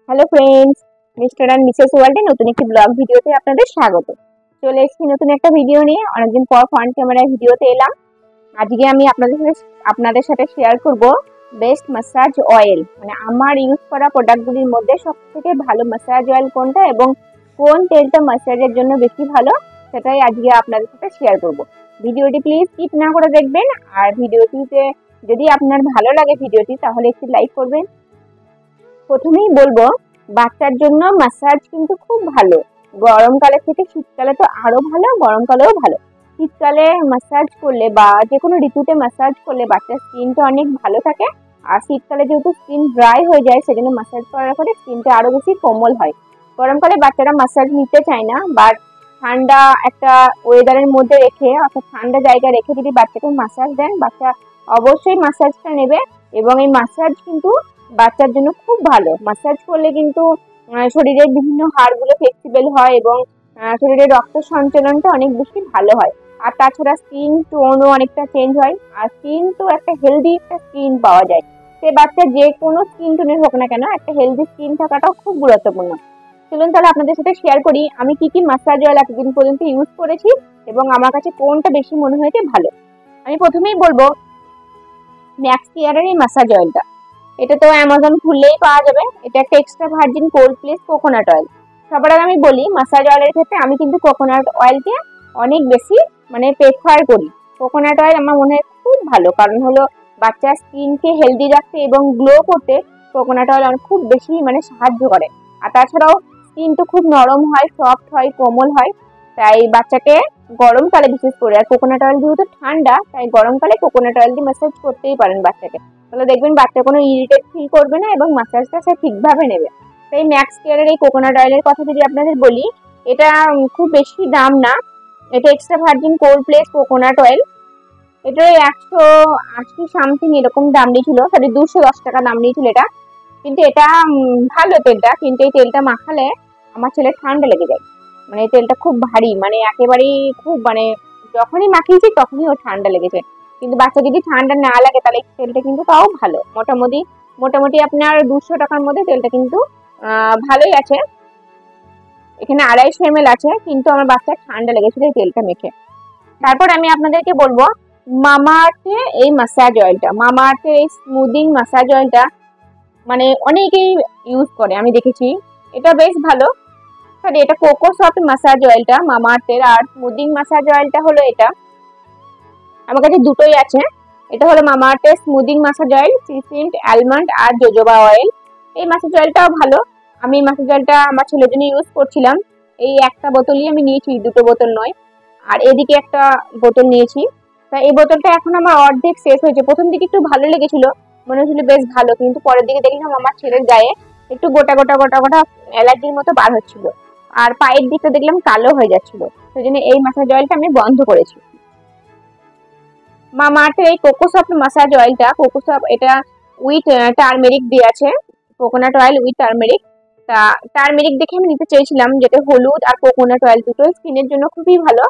Hello friends, mister and Mrs ওয়ার্ল্ডে নতুন একটি ব্লগ ভিডিওতে আপনাদের স্বাগত। চলে এসেছি নতুন একটা ভিডিও নিয়ে। অনেকদিন পর ফ্রন্ট ক্যামেরায় ভিডিওতে এলাম। আজকে আমি আপনাদের সাথে শেয়ার করব বেস্ট ম্যাসাজ অয়েল, মানে আমার ইউজ করা প্রোডাক্টগুলির মধ্যে সবথেকে ভালো ম্যাসাজ অয়েল কোনটা এবং কোন তেলটা ম্যাসাজের জন্য বেশি ভালো, সেটাই আজকে আপনাদের সাথে শেয়ার করব। ভিডিওটি প্লিজ স্কিপ না করে দেখবেন, আর ভিডিওটিতে যদি আপনার ভালো লাগে ভিডিওটি তাহলে একটি লাইক করবেন। প্রথমেই বলবো, বাচ্চার জন্য ম্যাসাজ কিন্তু খুব ভালো। গরমকালে থেকে শীতকালে তো আরো ভালো, গরমকালেও ভালো। শীতকালে ম্যাসাজ করলে বা যে কোনো ঋতুতে ম্যাসাজ করলে বাচ্চার স্কিনটা অনেক ভালো থাকে। আর শীতকালে যেহেতু স্কিন ড্রাই হয়ে যায়, সেজন্য ম্যাসাজ করার পরে স্কিনটা আরো বেশি কোমল হয়। গরমকালে বাচ্চারা ম্যাসাজ নিতে চায় না, বাট ঠান্ডা একটা ওয়েদারের মধ্যে রেখে, অর্থাৎ ঠান্ডা জায়গায় রেখে যদি বাচ্চাকে ম্যাসাজ দেন, বাচ্চা অবশ্যই ম্যাসাজটা নেবে। এবং এই ম্যাসাজ কিন্তু বাচ্চার জন্য খুব ভালো। ম্যাসাজ করলে কিন্তু শরীরের বিভিন্ন হাড়গুলো ফ্লেক্সিবল হয় এবং শরীরের রক্ত সঞ্চালনটা অনেক বেশি ভালো হয়। আর তাছাড়া স্কিন টোনও অনেকটা চেঞ্জ হয়, আর স্কিন তো একটা হেলদি একটা স্কিন পাওয়া যায়। সে বাচ্চা যে কোনো স্কিন টোনের হোক না কেন, একটা হেলদি স্কিন থাকাটাও খুব গুরুত্বপূর্ণ। চলুন তাহলে আপনাদের সাথে শেয়ার করি আমি কি কি ম্যাসাজ অয়েল এতদিন পর্যন্ত ইউজ করেছি এবং আমার কাছে কোনটা বেশি মনে হয়েছে ভালো। আমি প্রথমেই বলবো ম্যাক্স কেয়ারের এই ম্যাসাজ অয়েলটা। এটা তো অ্যামাজন খুললেই পাওয়া যাবে। এটা একটা extra virgin cold press coconut oil. সবার আগে আমি বলি, ম্যাসাজ অয়েলের ক্ষেত্রে আমি কিন্তু কোকোনাট অয়েলকে অনেক বেশি প্রেফার করি। কোকোনাট অয়েল আমার মনে হয় খুব ভালো, কারণ হলো বাচ্চার স্কিনকে হেলদি রাখতে এবং গ্লো করতে কোকোনাট অয়েল খুব বেশি সাহায্য করে। আর তাছাড়াও স্কিন তো খুব নরম হয়, সফট হয়, কোমল হয়। তাই বাচ্চাকে গরমকালে বিশেষ করে, আর কোকোনাট অয়েল যেহেতু ঠান্ডা, তাই গরমকালে কোকোনাট অয়েল দিয়ে ম্যাসাজ করতেই পারেন বাচ্চাকে। তাহলে দেখবেন বাচ্চা কোনো ইরিটেট ফিল করবে না এবং ম্যাসাজটা সে ঠিকভাবে নেবে। তাই ম্যাক্স কেয়ারের এই কোকোনাট অয়েলের কথা যদি আপনাদের বলি, এটা খুব বেশি দাম না। এটা extra virgin cold press coconut oil. এটা 180 সামথিং এরকম দাম নিয়েছিল, সরি 210 টাকা দাম নিয়েছিল এটা। কিন্তু এটা ভালো তেলটা, কিন্তু এই তেলটা মাখালে আমার ছেলে ঠান্ডা লেগে যায়। এই তেলটা খুব ভারী, একেবারেই খুব যখনই মাখিয়েছি তখনই ওর ঠান্ডা লেগেছে। কিন্তু বাচ্চা যদি ঠান্ডা না লাগে তাহলে তেলটা কিন্তু তাও ভালো। মোটামুটি মোটামুটি আপনার 200 টাকার মধ্যে তেলটা কিন্তু ভালোই আছে। এখানে 250 ml আছে, কিন্তু আমার বাচ্চার ঠান্ডা লেগেছিল এই তেলটা মেখে। তারপর আমি আপনাদেরকে বলবো মামাআর্থের এই ম্যাসাজ অয়েলটা। মামাআর্থের এই স্মুদিং ম্যাসাজ অয়েলটা অনেকেই ইউজ করে, আমি দেখেছি। এটা বেশ ভালো। সরি, এটা কোকো সফট ম্যাসাজ অয়েলটা মামাআর্থের, আর স্মুদিং ম্যাসাজ অয়েলটা হলো এটা। আমার কাছে দুটোই আছে। এটা হলো মামাআর্থের স্মুদিং ম্যাসাজ অয়েল, সিসিন্ট, অ্যালমন্ড আর জোজোবা অয়েল। এই ম্যাসাজ অয়েলটাও ভালো। আমি ম্যাসাজ অয়েলটা আমার ছেলের জন্য ইউজ করছিলাম। এই একটা বোতলই আমি নিয়েছি, দুটো বোতল নয়। আর এদিকে একটা বোতল নিয়েছি। তা এই বোতলটা এখন আমার অর্ধেক শেষ হয়েছে। প্রথম দিকে একটু ভালো লেগেছিল, মনে হচ্ছিল বেশ ভালো, কিন্তু পরের দিকে দেখলাম আমার ছেলের গায়ে একটু গোটা গোটা গোটা গোটা অ্যালার্জির মতো বার হচ্ছিল, আর পায়ের দিকটা দেখলাম কালো হয়ে যাচ্ছিল। সেই জন্য এই ম্যাসাজ অয়েলটা আমি বন্ধ করেছি। মামাআর্থের এই কোকো সফট ম্যাসাজ অয়েলটা, কোকো সফট, এটা উইথ টার্মেরিক দিয়ে আছে, কোকোনাট অয়েল উইথ টার্মেরিক। তা টার্মেরিক দেখে আমি নিতে চেয়েছিলাম, যেটা হলুদ আর কোকোনাট অয়েল দুটোই স্কিনের জন্য খুবই ভালো।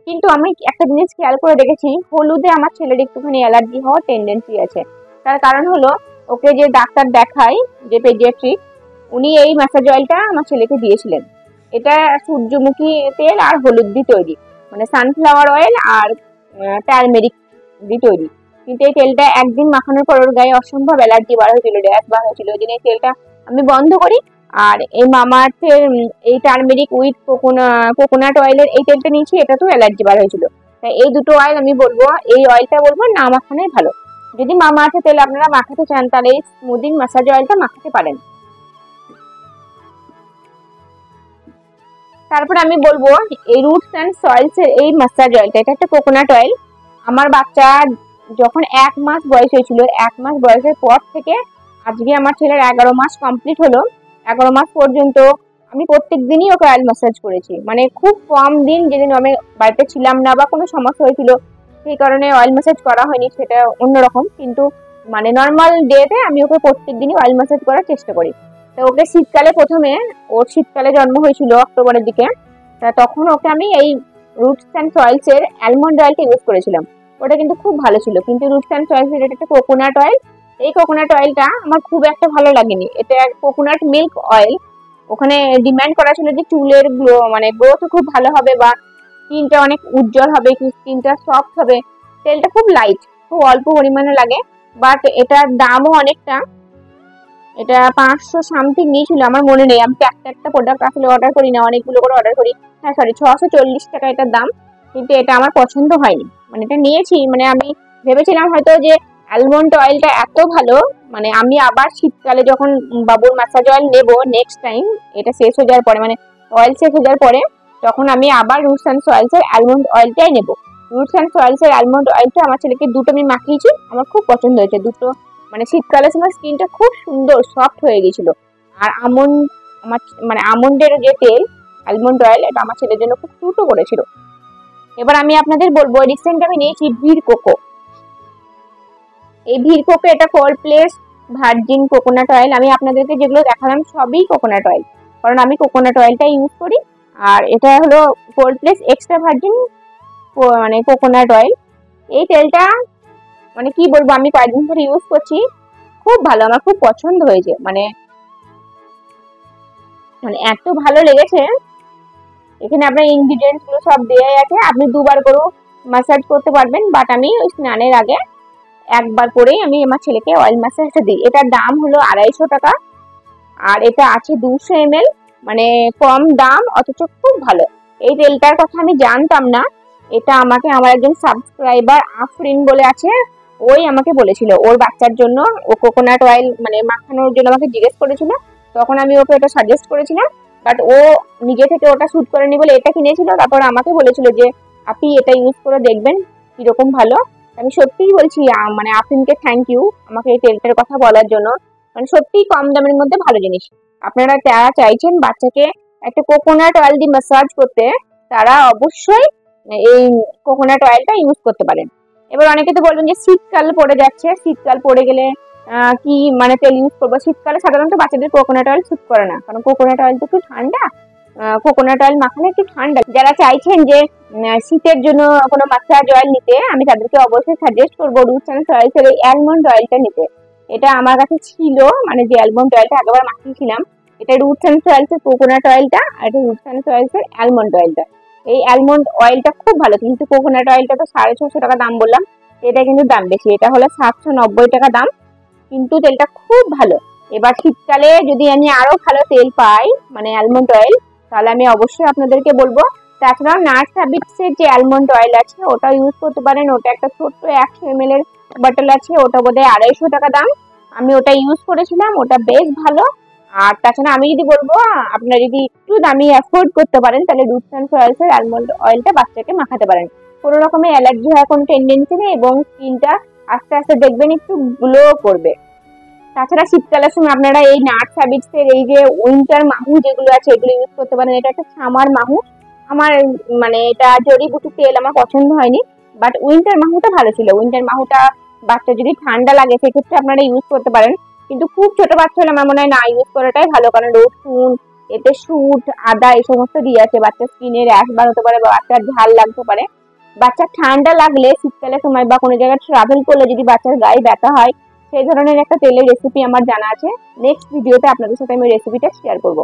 কিন্তু আমি একটা জিনিস খেয়াল করে দেখেছি, হলুদে আমার ছেলের একটুখানি অ্যালার্জি হওয়ার টেন্ডেন্সি আছে। তার কারণ হলো, ওকে যে ডাক্তার দেখাই, যে পেডিয়াট্রিক, উনি এই ম্যাসাজ অয়েলটা আমার ছেলেকে দিয়েছিলেন। এটা সূর্যমুখী তেল আর হলুদ দিয়ে তৈরি, সানফ্লাওয়ার অয়েল আর টার্মেরিক দিয়ে তৈরি। কিন্তু এই তেলটা একদিন মাখানোর পর ওর গায়ে অসম্ভব অ্যালার্জি বার হয়েছিল, র্যাশ বার হয়েছিল। ওই জন্য এই তেলটা আমি বন্ধ করি। আর এই মামাআর্থের এই টার্মেরিক উইথ কোকোনাট অয়েলের এই তেলটা নিয়েছি, এটা তো অ্যালার্জি বার হয়েছিল। তাই এই দুটো অয়েল আমি বলবো, এই অয়েলটা বলবো না মাখানোই ভালো। যদি মামাআর্থের তেল আপনারা মাখাতে চান, তাহলে এই স্মুদিং ম্যাসাজ অয়েলটা মাখাতে পারেন। তারপর আমি বলবো এই রুটস অ্যান্ড সয়েলস এর এই ম্যাসাজ অয়েলটা। এটা একটা কোকোনাট অয়েল। আমার বাচ্চা যখন 1 মাস বয়স হয়েছিল, 1 মাস বয়সের পর থেকে আজকে আমার ছেলের 11 মাস কমপ্লিট হলো। 11 মাস পর্যন্ত আমি প্রত্যেক দিনই ওকে অয়েল ম্যাসাজ করেছি। খুব কম দিন যেদিন আমি বাড়িতে ছিলাম না বা কোনো সমস্যা হয়েছিল, সেই কারণে অয়েল ম্যাসাজ করা হয়নি, সেটা অন্যরকম। কিন্তু নর্মাল ডেতে আমি ওকে প্রত্যেক দিনই অয়েল ম্যাসাজ করার চেষ্টা করি। তো ওকে শীতকালে, প্রথমে ওর শীতকালে জন্ম হয়েছিল অক্টোবরের দিকে, তা তখন ওকে আমি এই রুটস অ্যান্ড সয়েলস এর অ্যালমন্ড অয়েলটা ইউজ করেছিলাম। ওটা কিন্তু খুব ভালো ছিল। কিন্তু রুটস অ্যান্ড সয়েলস এর এটা একটা কোকোনাট অয়েল, এই কোকোনাট অয়েলটা আমার খুব একটা ভালো লাগেনি। এটা কোকোনাট মিল্ক অয়েল। ওখানে ডিমান্ড করা ছিল যে চুলের গ্লো মানে গ্রোথ খুব ভালো হবে বা স্কিনটা অনেক উজ্জ্বল হবে, স্কিনটা সফট হবে। তেলটা খুব লাইট, খুব অল্প পরিমাণে লাগে, বাট এটার দামও অনেকটা। এটা 500 সামথিং নিয়েছিল, আমার মনে নেই। আমি একটা একটা প্রোডাক্ট আসলে অর্ডার করি না, অনেকগুলো করে অর্ডার করি। হ্যাঁ সরি, 640 টাকা এটার দাম। কিন্তু এটা আমার পছন্দ হয়নি, মানে এটা নিয়েছি, মানে আমি ভেবেছিলাম হয়তো যে অ্যালমন্ড অয়েলটা এত ভালো, মানে আমি আবার শীতকালে যখন বাবুর ম্যাসাজ অয়েল নেব নেক্সট টাইম, এটা শেষ হয়ে যাওয়ার পরে, মানে অয়েল শেষ হয়ে যাওয়ার পরে, তখন আমি আবার রুটস অ্যান্ড সয়েলসের অ্যালমন্ড অয়েলটাই নেব। রুটস অ্যান্ড সয়েলসের অ্যালমন্ড অয়েলটা আমার ছেলেকে দুটো আমি মাখিয়েছি, আমার খুব পছন্দ হয়েছে দুটো। মানে শীতকালে সময় স্কিনটা খুব সুন্দর সফট হয়ে গেছিল। আর আমন্ড, আমার মানে আমন্ডের যে তেল অ্যালমন্ড অয়েল, এটা আমার ছেলের জন্য খুব সুটও করেছিল। এবার আমি আপনাদের বলবো, রিসেন্ট আমি নিয়েছি ভির কোকো। এই ভির কোকো, এটা cold place virgin coconut oil. আমি আপনাদেরকে যেগুলো দেখালাম সবই কোকোনাট অয়েল, কারণ আমি কোকোনাট অয়েলটা ইউজ করি। আর এটা হলো কোল্ড প্লেস এক্সট্রা ভার্জিন মানে কোকোনাট অয়েল। এই তেলটা মানে কি বলবো, আমি কয়েকদিন ধরে ইউজ করছি, খুব ভালো, আমার খুব পছন্দ হয়েছে। মানে মানে এত ভালো লেগেছে। এখানে আপনার ইনগ্রিডিয়েন্টস গুলো সব দেওয়াই আছে, আপনি দুবার করে ম্যাসাজ করতে পারবেন, বাট আমি ওই স্নানের আগে একবার করেই আমি আমার ছেলেকে অয়েল ম্যাসাজটা দিই। এটার দাম হলো 250 টাকা, আর এটা আছে 200 ml, মানে কম দাম অথচ খুব ভালো। এই তেলটার কথা আমি জানতাম না, এটা আমাকে আমার একজন সাবস্ক্রাইবার আফরিন বলে আছে, ওই আমাকে বলেছিল ওর বাচ্চার জন্য ও কোকোনাট অয়েল মানে মাখানোর জন্য আমাকে জিজ্ঞেস করেছিল, তখন আমি ওকে এটা সাজেস্ট করেছিলাম। বাট ও নিজে থেকে ওটা শুট করেনি বলে এটা কিনেছিল, তারপর আমাকে বলেছিল যে আপনি এটা ইউজ করে দেখবেন কিরকম ভালো। আমি সত্যিই বলছি, মানে আফরিনকে থ্যাংক ইউ আমাকে এই তেলটার কথা বলার জন্য। মানে সত্যিই কম দামের মধ্যে ভালো জিনিস। আপনারা যারা চাইছেন বাচ্চাকে একটা কোকোনাট অয়েল দিয়ে ম্যাসাজ করতে, তারা অবশ্যই এই কোকোনাট অয়েলটা ইউজ করতে পারেন। এবার অনেকে তো বলবেন যে শীতকাল পড়ে যাচ্ছে, শীতকাল পড়ে গেলে কি মানে তেল ইউজ করবো। শীতকালে সাধারণত বাচ্চাদের কোকোনাট অয়েল স্যুট করে না, কারণ কোকোনাট অয়েল তো একটু ঠান্ডা, কোকোনাট অয়েল মাখালে একটু ঠান্ডা। যারা চাইছেন যে শীতের জন্য কোনো ম্যাসাজ অয়েল নিতে, আমি তাদেরকে অবশ্যই সাজেস্ট করবো রুটস অ্যান্ড সয়েলসের এই অ্যালমন্ড অয়েলটা নিতে। এটা আমার কাছে ছিল, মানে যে অ্যালমন্ড অয়েলটা আগেবার মাখিয়েছিলাম, এটা রুটস অ্যান্ড সয়েলসের কোকোনাট অয়েলটা, আর এটা রুটস অ্যান্ড সয়েলসের অ্যালমন্ড অয়েলটা। এই অ্যালমন্ড অয়েলটা খুব ভালো, কিন্তু কোকোনাট অয়েলটা তো 650 টাকা দাম বললাম, এটা কিন্তু দাম বেশি, এটা হলো 790 টাকা দাম, কিন্তু তেলটা খুব ভালো। এবার শীতকালে যদি আমি আরো ভালো তেল পাই, মানে অ্যালমন্ড অয়েল, তাহলে আমি অবশ্যই আপনাদেরকে বলবো। তাছাড়াও নার্স হ্যাবিটস এর যে অ্যালমন্ড অয়েল আছে ওটা ইউজ করতে পারেন। ওটা একটা ছোট্ট 100 ml এর বটল আছে, ওটা বোধহয় 250 টাকা দাম। আমি ওটা ইউজ করেছিলাম, ওটা বেশ ভালো। আর তাছাড়া আমি যদি বলবো, আপনারা যদি একটু দামি অ্যাফোর্ড করতে পারেন, তাহলে রুটস অ্যান্ড সয়েলস এর অ্যালমন্ড অয়েলটা বাচ্চাকে মাখাতে পারেন। কোনো রকমের অ্যালার্জি হওয়ার কোনো টেন্ডেন্সি নেই, এবং স্কিনটা আস্তে আস্তে দেখবেন একটু গ্লো করবে। তাছাড়া শীতকালের সময় আপনারা এই নার্স হ্যাবিটস এর এই যে উইন্টার মাহু যেগুলো আছে এগুলো ইউজ করতে পারেন। এটা একটা সামার মাহু, আমার মানে এটা জড়িবুটি তেল আমার পছন্দ হয়নি, বাট উইন্টার মাহুটা ভালো ছিল। উইন্টার মাহুটা বাচ্চা যদি ঠান্ডা লাগে সেক্ষেত্রে আপনারা ইউজ করতে পারেন, কিন্তু খুব ছোট বাচ্চা হলে আমার মনে হয় না ইউজ করাটাই ভালো, কারণ রসুন, এতে সুট, আদা এই সমস্ত দিয়ে আছে, বাচ্চার স্কিনে র্যাশ বার হতে পারে বা বাচ্চার ঝাল লাগতে পারে। বাচ্চার ঠান্ডা লাগলে শীতকালের সময় বা কোনো জায়গায় ট্রাভেল করলে যদি বাচ্চার গায়ে ব্যথা হয়, সেই ধরনের একটা তেলের রেসিপি আমার জানা আছে, নেক্সট ভিডিওতে আপনাদের সাথে আমি রেসিপিটা শেয়ার করব।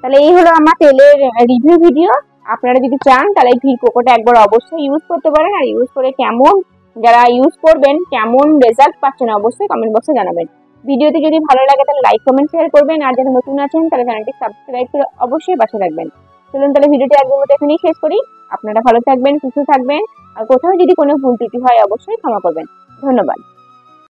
তাহলে এই হলো আমার তেলের রিভিউ ভিডিও। আপনারা যদি চান তাহলে এই ভির কোকোটা একবার অবশ্যই ইউজ করতে পারেন, আর ইউজ করে কেমন, যারা ইউজ করবেন কেমন রেজাল্ট পাচ্ছেন অবশ্যই কমেন্ট বক্সে জানাবেন। ভিডিওটি যদি ভালো লাগে তাহলে লাইক কমেন্ট শেয়ার করবেন, আর যারা নতুন আছেন তাহলে চ্যানেলটি সাবস্ক্রাইব করে অবশ্যই পাশে রাখবেন। চলুন তাহলে ভিডিওটি একদম এখানেই শেষ করি। আপনারা ভালো থাকবেন, সুস্থ থাকবেন, আর কোথাও যদি কোনো ভুল ত্রুটি হয় অবশ্যই ক্ষমা করবেন। ধন্যবাদ।